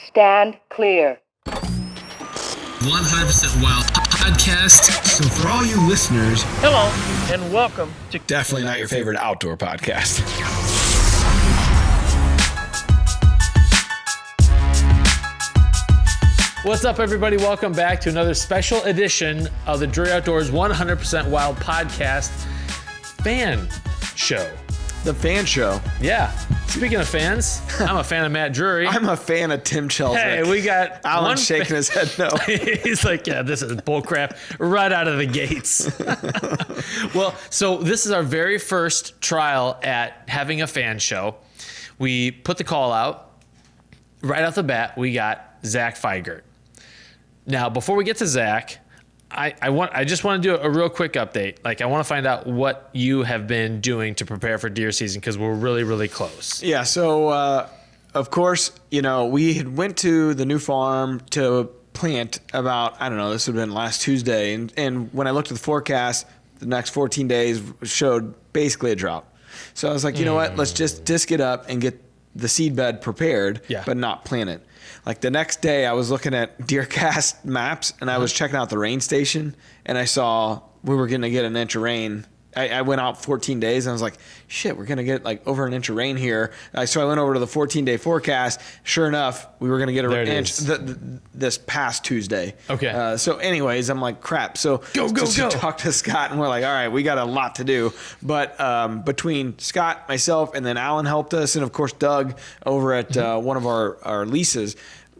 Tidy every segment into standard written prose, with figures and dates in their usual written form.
Stand clear. 100% Wild Podcast. So for all you listeners, Hello, and welcome to definitely not your favorite outdoor podcast. What's up, everybody? Welcome back to another special edition of the Drury Outdoors 100% Wild Podcast fan show. The fan show. Yeah. Speaking of fans, I'm a fan of Matt Drury. I'm a fan of Tim Chelsea. Hey, we got Alan shaking his head no. He's like, yeah, this is bullcrap right out of the gates. Well, so this is our very first trial at having a fan show. We put the call out. Right off the bat, we got Zach Feigert. Now, before we get to Zach, I just want to do a real quick update. Like, I want to find out what you have been doing to prepare for deer season, because we're really, really close. Yeah, so of course, you know, we had went to the new farm to plant about, I don't know, this would have been last Tuesday. And when I looked at the forecast, the next 14 days showed basically a drought. So I was like, you know what, let's just disc it up and get the seed bed prepared, but not plant it. Like the next day, I was looking at DeerCast maps, and I was checking out the rain station, and I saw we were going to get an inch of rain. I went out 14 days, and I was like, shit, we're going to get like over an inch of rain here. So I went over to the 14-day forecast. Sure enough, we were going to get an inch this past Tuesday. Okay. So anyways, I'm like, crap. So go. Talk to Scott, and we're like, all right, we got a lot to do. But between Scott, myself, and then Alan helped us, and of course Doug over at one of our leases,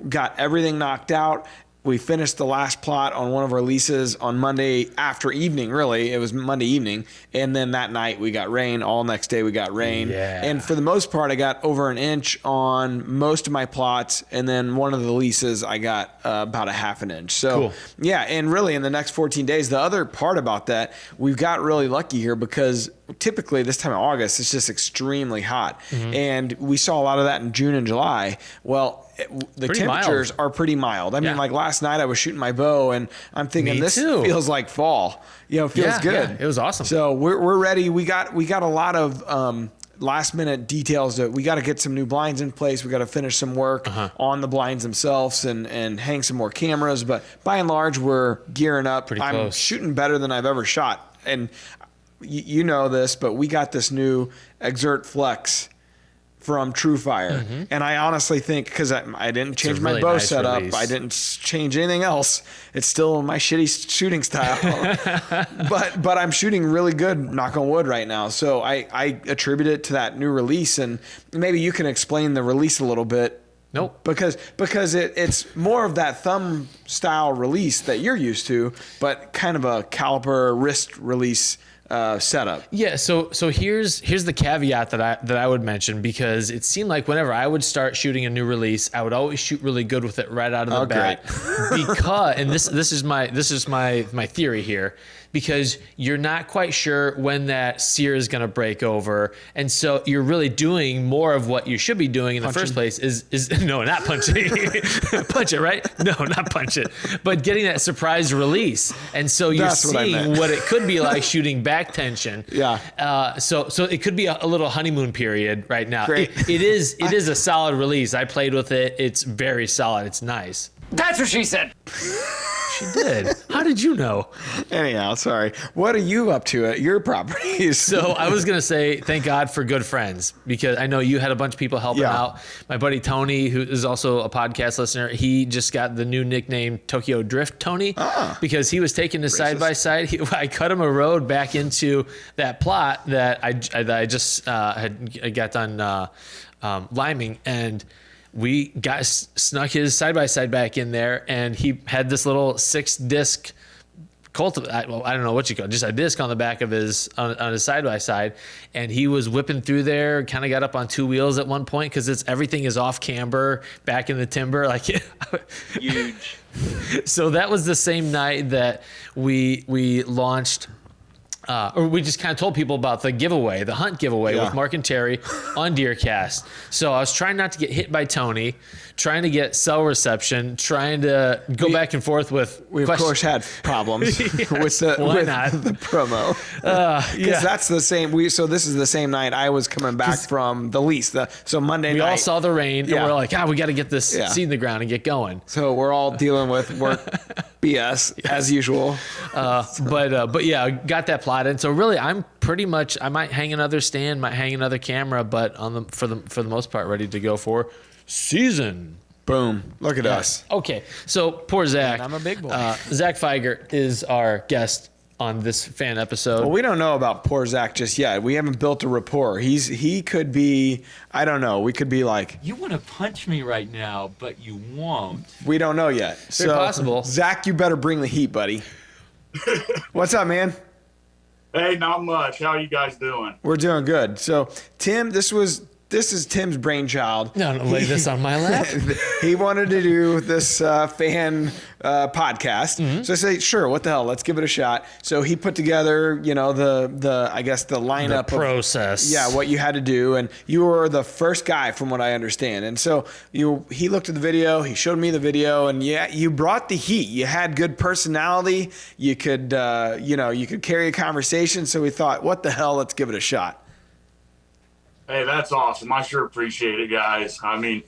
got everything knocked out. We finished the last plot on one of our leases on Monday after evening, really. It was Monday evening. And then that night we got rain. All next day we got rain. Yeah. And for the most part, I got over an inch on most of my plots. And then one of the leases, I got about a half an inch. So, cool. Yeah. And really in the next 14 days, the other part about that, we've got really lucky here because typically this time of August, it's just extremely hot. And we saw a lot of that in June and July. Well, the pretty temperatures mild. are pretty mild. I mean, like last night I was shooting my bow and I'm thinking this feels like fall. You know, it feels good. Yeah, it was awesome. So we're ready. We got a lot of last minute details that we got to get some new blinds in place. We got to finish some work on the blinds themselves and hang some more cameras. But by and large, we're gearing up. Pretty I'm close. shooting better than I've ever shot. And you know this, but we got this new Exert Flex from TrueFire. And I honestly think, because I didn't change my really bow nice setup, release. I didn't change anything else. It's still my shitty shooting style. but I'm shooting really good, knock on wood, right now. So I attribute it to that new release. And maybe you can explain the release a little bit. Nope. Because it's more of that thumb style release that you're used to, but kind of a caliper wrist release setup. Yeah, so here's the caveat that I would mention, because it seemed like whenever I would start shooting a new release, I would always shoot really good with it right out of the bat. Because, and this is my theory here, because you're not quite sure when that sear is going to break over, and so you're really doing more of what you should be doing in the first place is no, not punching. Punch it, right? No, not punch it, but getting that surprise release, and so you're seeing what it could be like shooting back tension. Yeah. So it could be a little honeymoon period right now. Great. It is a solid release. I played with it. It's very solid. It's nice. That's what she said. She did. How did you know? Anyhow, sorry. What are you up to at your properties? So I was going to say, thank God for good friends, because I know you had a bunch of people helping out. My buddy Tony, who is also a podcast listener, he just got the new nickname Tokyo Drift Tony because he was taking his side-by-side. I cut him a road back into that plot that I just had got done liming, and we snuck his side-by-side back in there, and he had this little 6-disc I don't know what you call it, just a disc on the back of his on his side-by-side, and he was whipping through there, kind of got up on 2 wheels at one point, because everything is off camber back in the timber, like Huge. So that was the same night that we launched or we just kind of told people about the giveaway, the hunt giveaway with Mark and Terry on DeerCast. So I was trying not to get hit by Tony, trying to get cell reception, trying to go back and forth with. We of course had problems with the promo. Because that's the same. So this is the same night I was coming back from the lease. So Monday night. We all saw the rain and we're like, we got to get this seed in the ground and get going. So we're all dealing with work BS as usual. But yeah, I got that plotted. So really, I'm pretty much. I might hang another stand, might hang another camera, but for the most part, ready to go for season. Boom! Look at us. Okay, so poor Zach. Man, I'm a big boy. Zach Feiger is our guest on this fan episode. Well, we don't know about poor Zach just yet. We haven't built a rapport. He could be. I don't know. We could be like. You want to punch me right now, but you won't. We don't know yet. Very possible. Zach, you better bring the heat, buddy. What's up, man? Hey, not much. How you guys doing? We're doing good. So, Tim, this is Tim's brainchild. No, lay this on my lap. He wanted to do this fan podcast. Mm-hmm. So I say, sure, what the hell? Let's give it a shot. So he put together, the I guess the lineup the process. What you had to do, and you were the first guy, from what I understand. And so he looked at the video, he showed me the video, and you brought the heat. You had good personality. You could, you could carry a conversation. So we thought, what the hell? Let's give it a shot. Hey, that's awesome. I sure appreciate it, guys. I mean,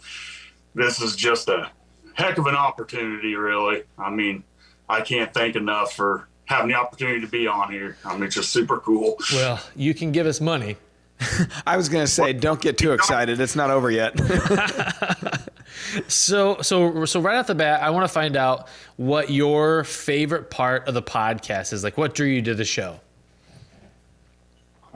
this is just a heck of an opportunity, really. I mean, I can't thank enough for having the opportunity to be on here. I mean, it's just super cool. Well, you can give us money. I was going to say, don't get too excited. It's not over yet. So right off the bat, I want to find out what your favorite part of the podcast is. Like, what drew you to the show?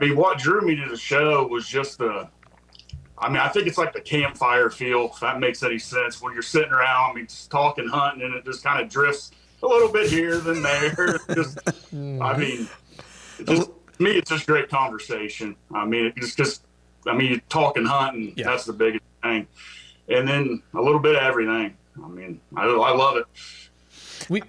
I mean, what drew me to the show was just I think it's like the campfire feel, if that makes any sense. When you're sitting around, just talking, hunting, and it just kind of drifts a little bit here, then there. To me, it's just great conversation. I mean, you're talking, hunting, that's the biggest thing. And then a little bit of everything. I mean, I love it.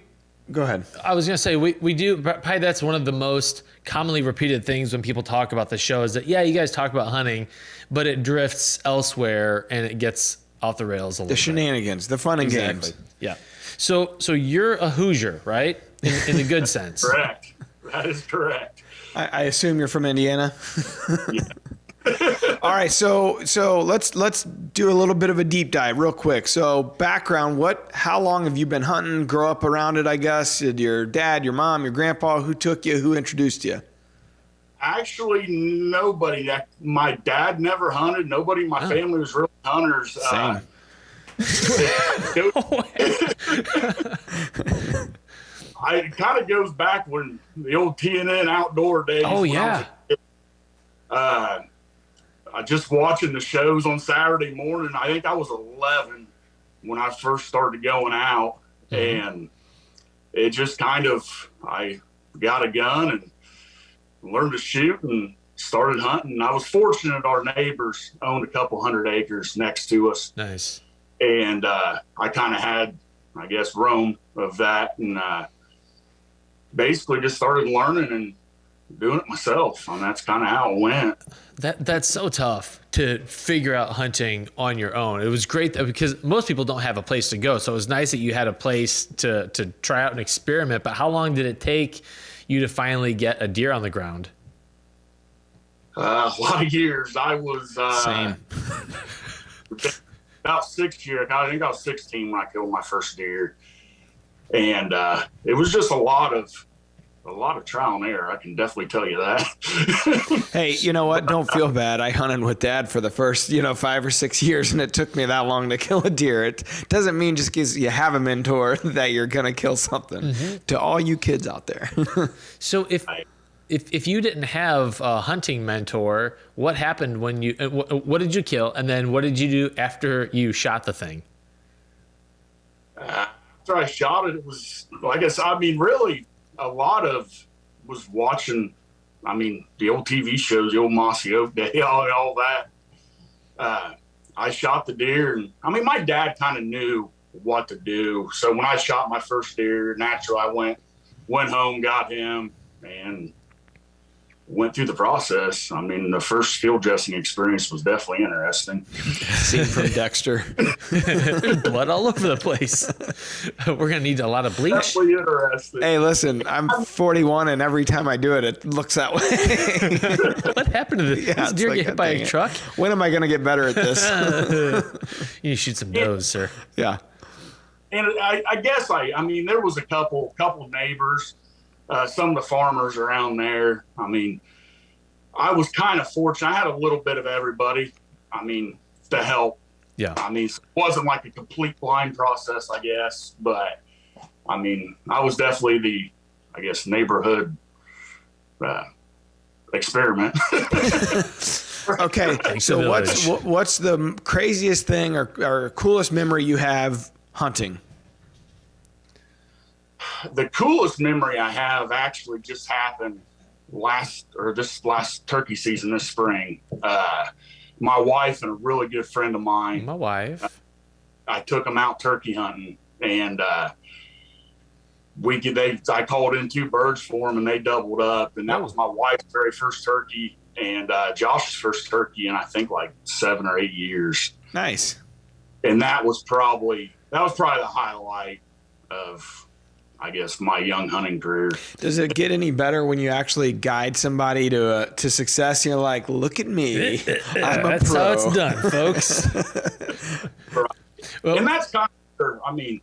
Go ahead. I was going to say, we do, probably that's one of the most commonly repeated things when people talk about the show is that, you guys talk about hunting, but it drifts elsewhere and it gets off the rails a little bit. The shenanigans, the fun and games. Yeah. So you're a Hoosier, right? In the good sense. Correct. That is correct. I assume you're from Indiana? Yeah. All right, so let's do a little bit of a deep dive real quick. So background, how long have you been hunting? Grow up around it, I guess. Did your dad, your mom, your grandpa, who took you? Who introduced you? Actually, nobody. My dad never hunted. Nobody in my family was really hunters. Same. It kind of goes back when the old TNN outdoor days. Oh, yeah. I just watching the shows on Saturday morning. I think I was 11 when I first started going out, and it just I got a gun and learned to shoot and started hunting. And I was fortunate our neighbors owned a couple 100 acres next to us. Nice. And I kind of had, I guess, roam of that, and basically just started learning and doing it myself, and that's kind of how it went. That's so tough to figure out hunting on your own. It was great because most people don't have a place to go, so it was nice that you had a place to try out and experiment. But how long did it take you to finally get a deer on the ground? A lot of years. I was Same. about 6 years. I think I was 16 when I killed my first deer, and it was just a lot of trial and error. I can definitely tell you that. Hey, you know what? Don't feel bad. I hunted with Dad for the first, 5 or 6 years, and it took me that long to kill a deer. It doesn't mean just because you have a mentor that you're going to kill something. Mm-hmm. To all you kids out there. So if you didn't have a hunting mentor, what happened when you, what did you kill? And then what did you do after you shot the thing? After I shot it, it was, really a lot of was watching, the old TV shows, the old Mossy Oak Day, all that. I shot the deer, and my dad kind of knew what to do. So when I shot my first deer, naturally I went home, got him, and went through the process. I mean, the first field dressing experience was definitely interesting. Scene from Dexter. There's blood all over the place. We're going to need a lot of bleach. Definitely interesting. Hey, listen, I'm 41, and every time I do it, it looks that way. What happened to this? Yeah, Does it's deer like, get hit by dang a it. truck? When am I going to get better at this? You need to shoot some does, sir. Yeah. And I guess I mean, there was a couple neighbors, some of the farmers around there. I mean, I was kind of fortunate. I had a little bit of everybody, I mean, to help. Yeah. I mean, it wasn't like a complete blind process, I guess, but I mean, I was definitely the, I guess, neighborhood experiment. Okay. So what's the craziest thing or coolest memory you have hunting? The coolest memory I have actually just happened this last turkey season this spring. My wife and a really good friend of mine. My wife. I took them out turkey hunting, and I called in 2 birds for them, and they doubled up. And that was my wife's very first turkey, and Josh's first turkey in I think like 7 or 8 years. Nice. And that was probably the highlight of, I guess, my young hunting career. Does it get any better when you actually guide somebody to success? You're like, look at me. I'm a That's pro. how it's done, folks. Well, And that's kind of, I mean,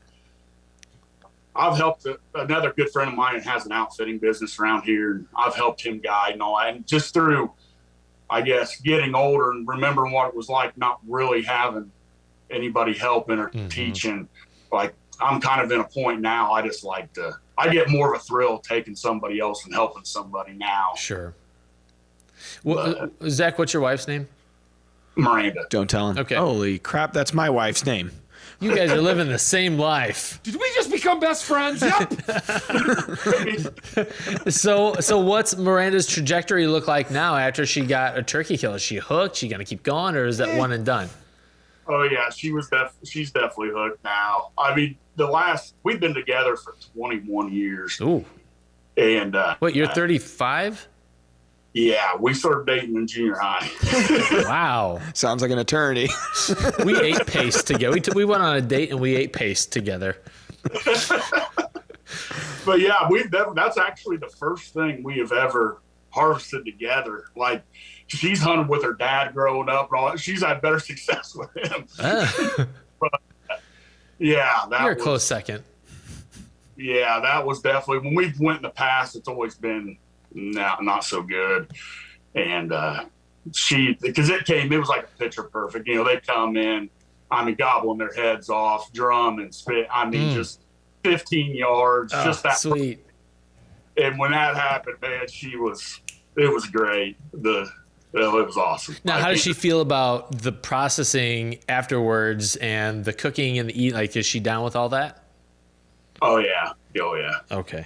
I've helped another good friend of mine has an outfitting business around here. And I've helped him guide and all that. And just through, I guess, getting older and remembering what it was like not really having anybody helping or teaching, like, I'm kind of in a point now. I just like I get more of a thrill taking somebody else and helping somebody now. sure. Well, Zach, what's your wife's name? Miranda. Don't tell him. Okay. Holy crap, that's my wife's name. You guys are living the same life. Did we just become best friends? Yep. So what's Miranda's trajectory look like now after she got a turkey kill? Is she hooked? She gonna keep going, or is that one and done? Oh yeah, she's definitely hooked now. I mean, we've been together for 21 years. Ooh. And Wait, you're 35? yeah, we started dating in junior high. Wow. Sounds like an eternity. We ate paste together. We went on a date and we ate paste together. But yeah, that's actually the first thing we have ever harvested together. Like, she's hunted with her dad growing up and all that. She's had better success with him. But, yeah, You're a close second. Yeah, that was definitely, when we went in the past, it's always been not so good. And because it was like a picture perfect. You know, they come in, I mean, gobbling their heads off, drum and spit. I mean, just 15 yards, Oh, just that. sweet. And when that happened, man, it was great. It was awesome. Now, how does she feel about the processing afterwards and the cooking and the eat? Like, is she down with all that? Oh yeah. Okay.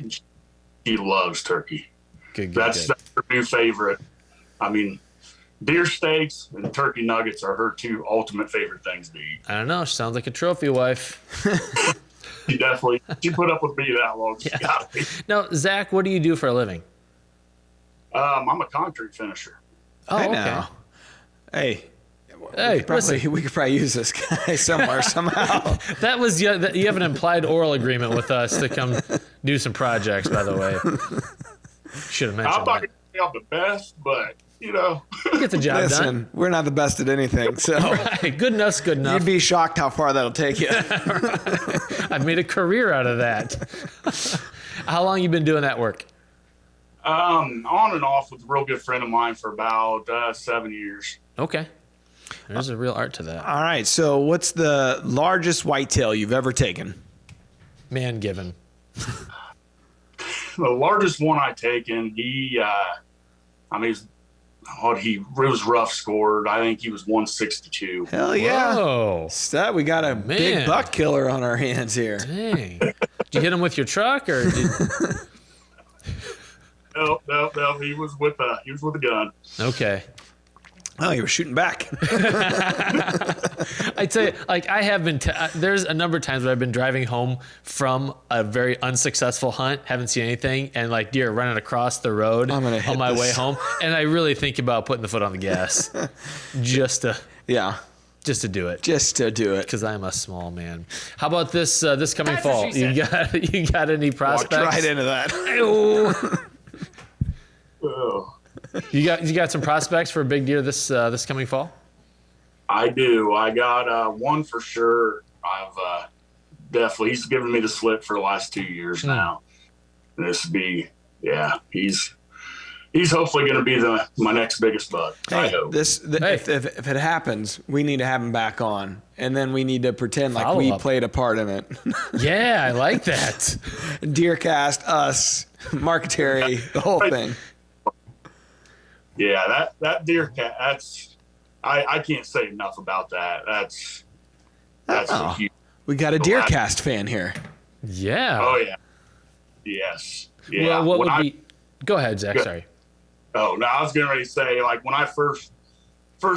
She loves turkey. Good. That's her new favorite. I mean, deer steaks and turkey nuggets are her 2 ultimate favorite things to eat. I don't know. She sounds like a trophy wife. She put up with me that long. She got me. Now, Zach, what do you do for a living? I'm a concrete finisher. Oh, Hey okay. now. Hey. Hey, listen. We could probably use this guy somewhere, somehow. That was you have an implied oral agreement with us to come do some projects. By the way, should have mentioned I'm not that. going to say I'm the best, but you know. Get the job done. Listen, we're not the best at anything, so Right, good enough's good enough. you'd be shocked how far that'll take you. I've made a career out of that. How long you been doing that work? On and off with a real good friend of mine for about 7 years. Okay. There's a real art to that. All right, so what's the largest whitetail you've ever taken? Man given. The largest one I taken, he was rough scored. I think he was 162. Hell yeah. Whoa. Stud, we got a big buck killer on our hands here. Dang. Did you hit him with your truck or did... No, he was with a gun. Okay. Oh, you were shooting back. I tell you, like I have been. There's a number of times where I've been driving home from a very unsuccessful hunt, haven't seen anything, and like deer running across the road I'm gonna hit on my this. way home, and I really think about putting the foot on the gas, just to Yeah, do it. just to do it. Because I'm a small man. How about this this coming That's what fall? she You got any Walked prospects? right into that. Ew. Oh, You got some prospects for a big deer this coming fall? I do. I got one for sure. I've definitely. He's given me the slip for the last 2 years now. And this would be, yeah. He's hopefully going to be my next biggest buck. I hope. If it happens, we need to have him back on, and then we need to pretend like we Follow-up. played a part in it. Yeah, I like that. DeerCast, us, Marketary, the whole thing. Yeah, that DeerCast. That's I can't say enough about that. That's a huge. We got a DeerCast fan here. Yeah. Oh yeah. Yes. Yeah. Well, what When would be? Go ahead, Zach. Good. Sorry. Oh no, I was getting ready to say, like, when I first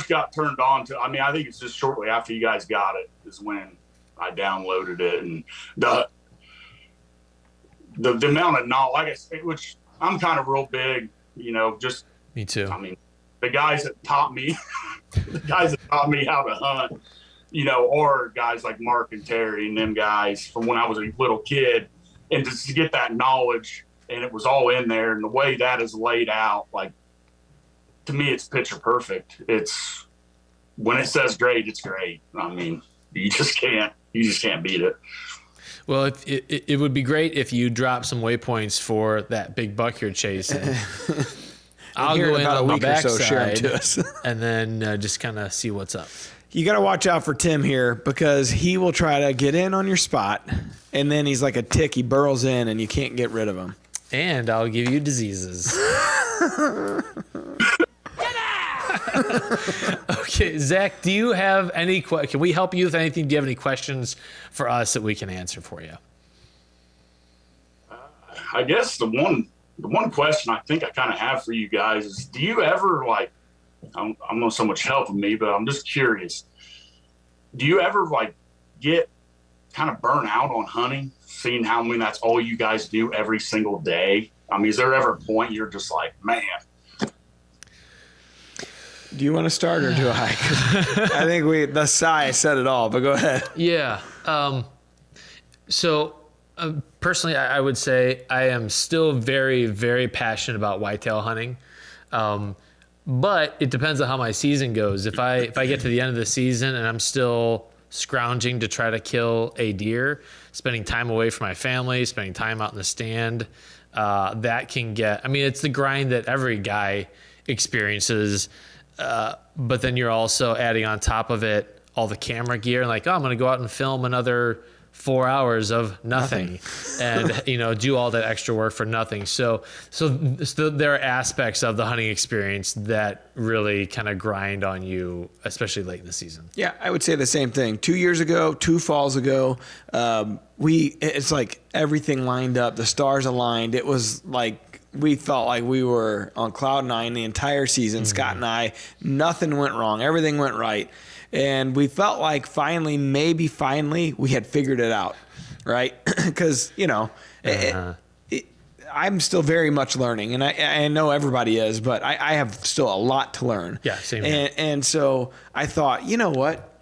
got turned on to. I mean, I think it's just shortly after you guys got it is when I downloaded it, and the amount of knowledge, like I said, which I'm kind of real big, just. Me too. I mean, the guys that taught me, how to hunt, or guys like Mark and Terry and them guys from when I was a little kid, and just to get that knowledge, and it was all in there, and the way that is laid out, like, to me, it's picture perfect. It's when it says great, it's great. I mean, you just can't beat it. Well, it would be great if you drop some waypoints for that big buck you're chasing. I'll Here go in in about on a the week or so, share 'em backside to us. and then just kind of see what's up. You got to watch out for Tim here because he will try to get in on your spot, and then he's like a tick. He burrows in, and you can't get rid of him. And I'll give you diseases. Okay, Zach, do you have any can we help you with anything? Do you have any questions for us that we can answer for you? I guess the one question I think I kind of have for you guys is, do you ever, like, I'm not so much helping me, but I'm just curious. Do you ever, like, get kind of burnt out on hunting, seeing how many that's all you guys do every single day? I mean, is there ever a point you're just like, man? Do you want to start or do I? 'Cause I think the sigh said it all, but go ahead. Yeah. So personally, I would say I am still very, very passionate about whitetail hunting. But it depends on how my season goes. If I get to the end of the season and I'm still scrounging to try to kill a deer, spending time away from my family, spending time out in the stand, that can get, I mean, it's the grind that every guy experiences. But then you're also adding on top of it all the camera gear, like, oh, I'm going to go out and film another 4 hours of nothing. And, do all that extra work for nothing. So there are aspects of the hunting experience that really kind of grind on you, especially late in the season. Yeah, I would say the same thing. 2 years ago, 2 falls ago, it's like everything lined up. The stars aligned. It was like, we felt like we were on cloud nine the entire season. Mm-hmm. Scott and I, nothing went wrong. Everything went right. And we felt like finally, we had figured it out, right? Because, I'm still very much learning, and I know everybody is, but I have still a lot to learn. Yeah, same here. And so I thought, you know what?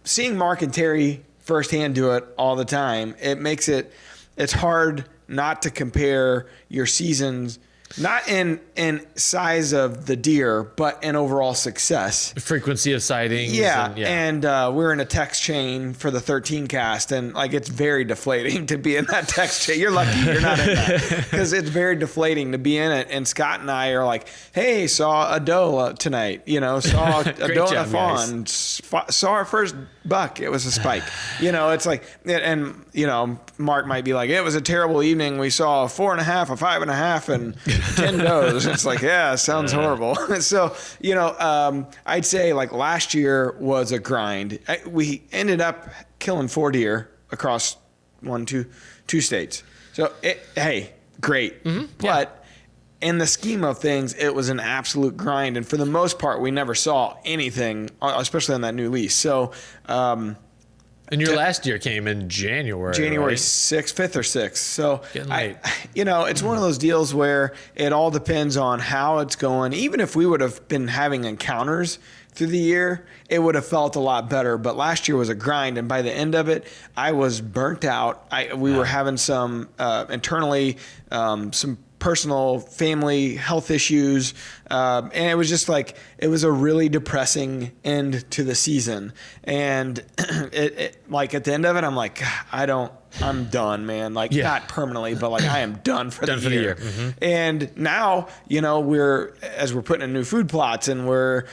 Seeing Mark and Terry firsthand do it all the time, it's hard not to compare your seasons, not in size of the deer, but in overall success. Frequency of sightings. Yeah. And we're in a text chain for the 13 cast, and like, it's very deflating to be in that text chain. You're lucky you're not in that, because it's very deflating to be in it. And Scott and I are like, hey, saw a doe tonight, saw a doe and a fawn, saw our first buck. It was a spike. It's like, and Mark might be like, it was a terrible evening. We saw a 4.5, a 5.5, and 10 does. It's like, yeah, sounds horrible. So, I'd say like last year was a grind. We ended up killing 4 deer across 2 states. So, hey, great. Mm-hmm. But in the scheme of things, it was an absolute grind. And for the most part, we never saw anything, especially on that new lease. So, And your last deer came in January. January right? 6th, 5th or 6th. So, Getting late. it's one of those deals where it all depends on how it's going. Even if we would have been having encounters through the year, it would have felt a lot better. But last year was a grind, and by the end of it, I was burnt out. We were having some internally, some personal family health issues, and it was just like it was a really depressing end to the season. And it like at the end of it, I'm like, I'm done, man. Like not permanently, but like I am done for the year. Mm-hmm. And now, we're putting in new food plots and we're,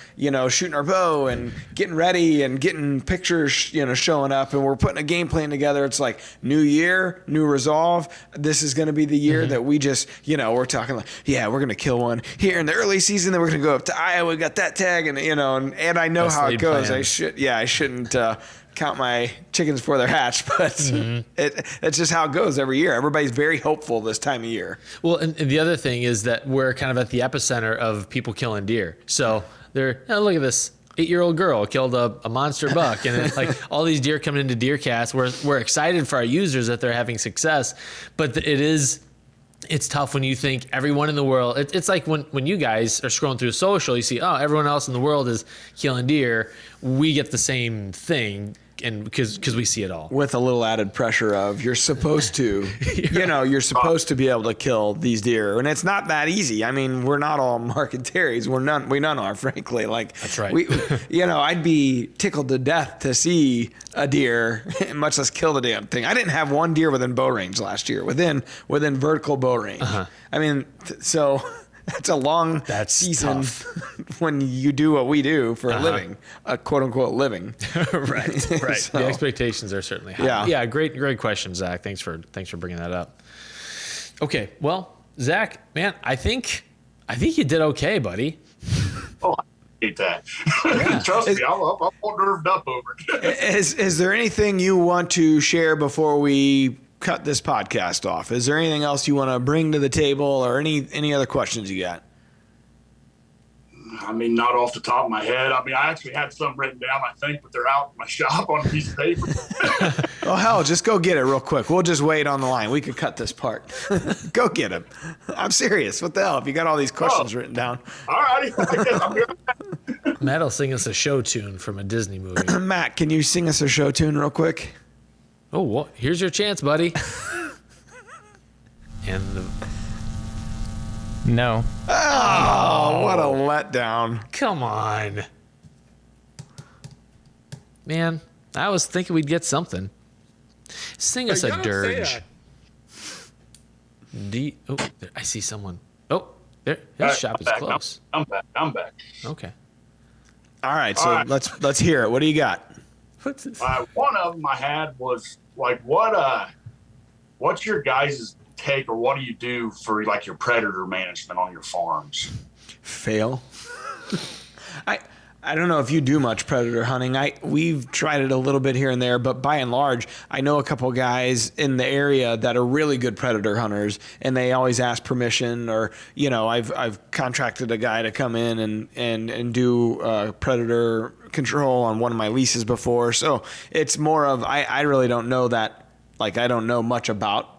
shooting our bow and getting ready and getting pictures, showing up, and we're putting a game plan together. It's like new year, new resolve. This is going to be the year that we just, we're talking like, we're going to kill one here in the early season. Then we're going to go up to Iowa, got that tag, and, and I know how it goes. Plan. I shouldn't, count my chickens before they're hatched, but it's just how it goes every year. Everybody's very hopeful this time of year. Well, and the other thing is that we're kind of at the epicenter of people killing deer. So look at this 8-year-old girl killed a monster buck, and it's like all these deer coming into DeerCast. We're excited for our users that they're having success, but it's tough when you think everyone in the world. It's like when you guys are scrolling through social, you see, everyone else in the world is killing deer. We get the same thing, and because we see it all with a little added pressure of you're supposed to, you're supposed to be able to kill these deer, and it's not that easy. I mean, we're not all marketeers. We none are, frankly. Like that's right. I'd be tickled to death to see a deer, much less kill the damn thing. I didn't have one deer within bow range last year, within vertical bow range. I mean, so that's a long season when you do what we do for a living, a quote unquote living. right. So, the expectations are certainly high. Yeah. Great question, Zach. Thanks for bringing that up. Okay. Well, Zach, man, I think you did okay, buddy. Oh, I hate that. Trust me, I'm all nerved up over it. Is there anything you want to share before we cut this podcast off? Is there anything else you want to bring to the table, or any other questions you got? I mean, not off the top of my head. I mean, I actually had some written down, I think, but they're out in my shop on a piece of paper. Oh, hell, just go get it real quick. We'll just wait on the line. We could cut this part. Go get him. I'm serious. What the hell? If you got all these questions written down. All righty. I guess I'm good. Matt will sing us a show tune from a Disney movie. Matt, can you sing us a show tune real quick? Oh, well, here's your chance, buddy. No. Oh, what a letdown. Come on. Man, I was thinking we'd get something. Sing us a dirge. I see someone. Oh, there. His shop is close. I'm back. Okay. All right, so let's hear it. What do you got? What's this? One of them I had was like, what's your guys' take, or what do you do for like your predator management on your farms? Fail. I don't know if you do much predator hunting. We've tried it a little bit here and there, but by and large, I know a couple guys in the area that are really good predator hunters, and they always ask permission, or I've contracted a guy to come in and do predator control on one of my leases before. So it's more of I really don't know that. Like, I don't know much about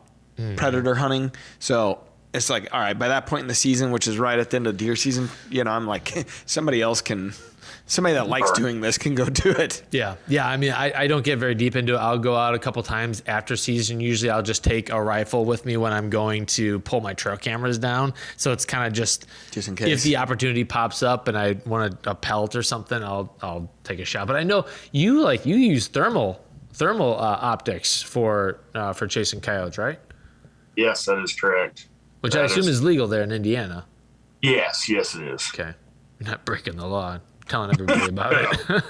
predator hunting, so it's like, all right, by that point in the season, which is right at the end of deer season, I'm like, somebody that likes doing this can go do it. Yeah. I mean, I don't get very deep into it. I'll go out a couple times after season. Usually I'll just take a rifle with me when I'm going to pull my trail cameras down. So it's kind of just in case. If the opportunity pops up and I want a pelt or something, I'll take a shot. But I know you use thermal optics for chasing coyotes, right? Yes, that is correct. Which I assume is legal there in Indiana. Yes, it is. Okay. You're not breaking the law. Telling everybody about it.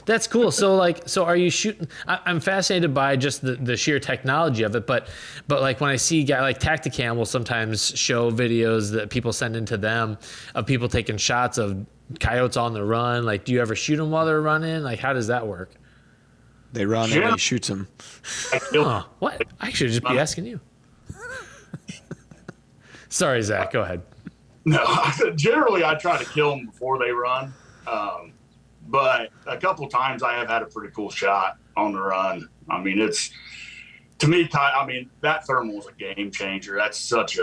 That's cool. So are you shooting? I'm fascinated by just the sheer technology of it, but like when I see guys like Tacticam will sometimes show videos that people send into them of people taking shots of coyotes on the run. Like, do you ever shoot them while they're running? Like, how does that work? They run and he shoots them. What? I should just be asking you. Sorry, Zach. Go ahead. No, generally I try to kill them before they run. But a couple times I have had a pretty cool shot on the run. I mean, to me, that thermal is a game changer. That's it's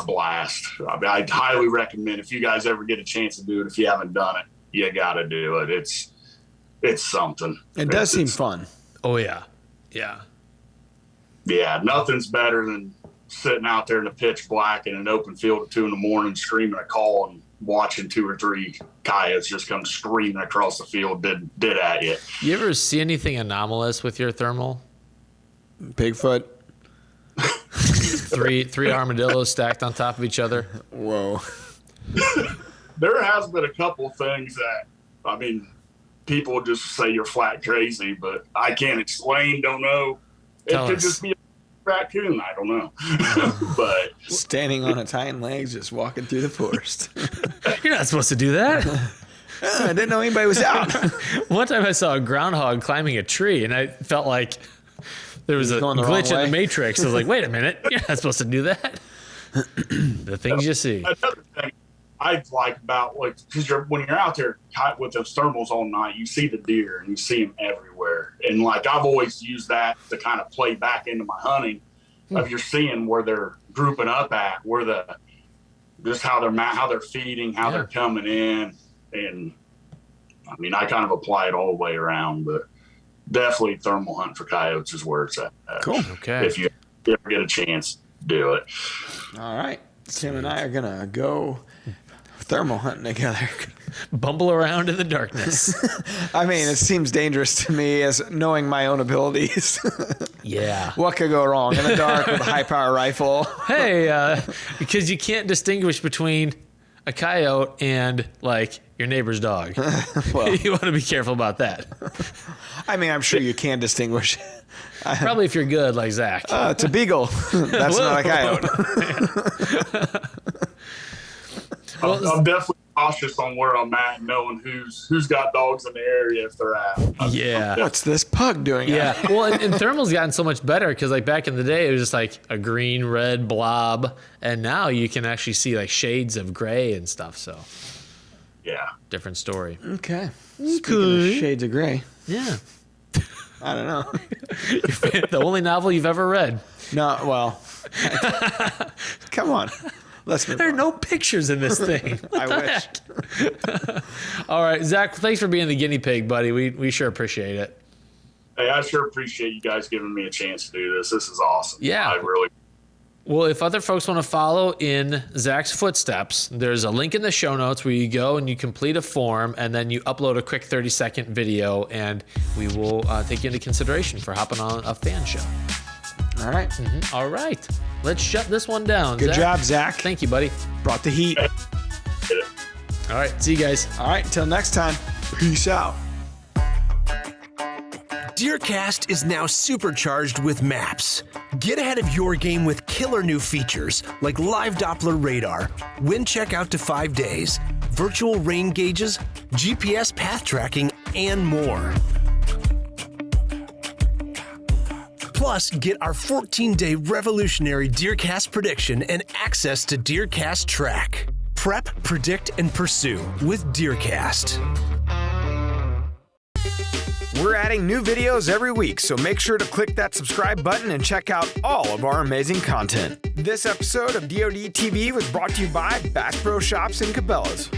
a blast. I mean, I'd highly recommend if you guys ever get a chance to do it. If you haven't done it, you got to do it. It's something. It does seem fun. Oh yeah. Yeah. Yeah. Nothing's better than sitting out there in the pitch black in an open field at 2 a.m, screaming a call and watching 2 or 3 coyotes just come screaming across the field, did at you. You ever see anything anomalous with your thermal? Bigfoot. Three armadillos stacked on top of each other. Whoa. There has been a couple things that, I mean, people just say you're flat crazy, but I can't explain, don't know. Tell It could us. just be a raccoon, I don't know. But Standing on its hind legs, just walking through the forest. You're not supposed to do that. I didn't know anybody was out. One time I saw a groundhog climbing a tree, and I felt like there was a going the wrong glitch in way. the Matrix. I was like, wait a minute, you're not supposed to do that. The things you see. another thing I like about, because when you're out there with those thermals all night, you see the deer and you see them everywhere. And I've always used that to kind of play back into my hunting of you're seeing where they're grouping up at, just how they're feeding, how they're coming in. And I mean, I kind of apply it all the way around, but definitely thermal hunt for coyotes is where it's at. Cool. Okay. If you ever get a chance, do it. All right. Tim and I are going to go thermal hunting together. Bumble around in the darkness. I mean, it seems dangerous to me as knowing my own abilities. Yeah. What could go wrong in the dark with a high-power rifle? Hey, because you can't distinguish between a coyote and your neighbor's dog. Well, You want to be careful about that. I mean, I'm sure you can distinguish. Probably if you're good, like Zach. It's a beagle. That's not a coyote. I'm definitely cautious on where I'm at, knowing who's got dogs in the area if they're at. Yeah. What's this pug doing? Yeah. Well, and thermal's gotten so much better because back in the day, it was just a green, red blob. And now you can actually see shades of gray and stuff. So Yeah. different story. Okay. Speaking of shades of gray, Yeah. I don't know. The only novel you've ever read. No, well, come on. Let's move There are on. no pictures in this thing. What I the wish. heck? All right, Zach, thanks for being the guinea pig, buddy. We sure appreciate it. Hey, I sure appreciate you guys giving me a chance to do this. This is awesome. Yeah. I really. Well, if other folks want to follow in Zach's footsteps, there's a link in the show notes where you go and you complete a form and then you upload a quick 30-second video, and we will take you into consideration for hopping on a fan show. All right. All right, let's shut this one down. Good Zach. job, Zach. Thank you, buddy. Brought the heat. All right, see you guys. All right. Until next time. Peace out. DeerCast is now supercharged with maps. Get ahead of your game with killer new features like live Doppler radar, wind check out to 5 days, virtual rain gauges, GPS path tracking, and more. Plus, get our 14-day revolutionary DeerCast prediction and access to DeerCast Track. Prep, predict, and pursue with DeerCast. We're adding new videos every week, so make sure to click that subscribe button and check out all of our amazing content. This episode of DoD TV was brought to you by Bass Pro Shops and Cabela's.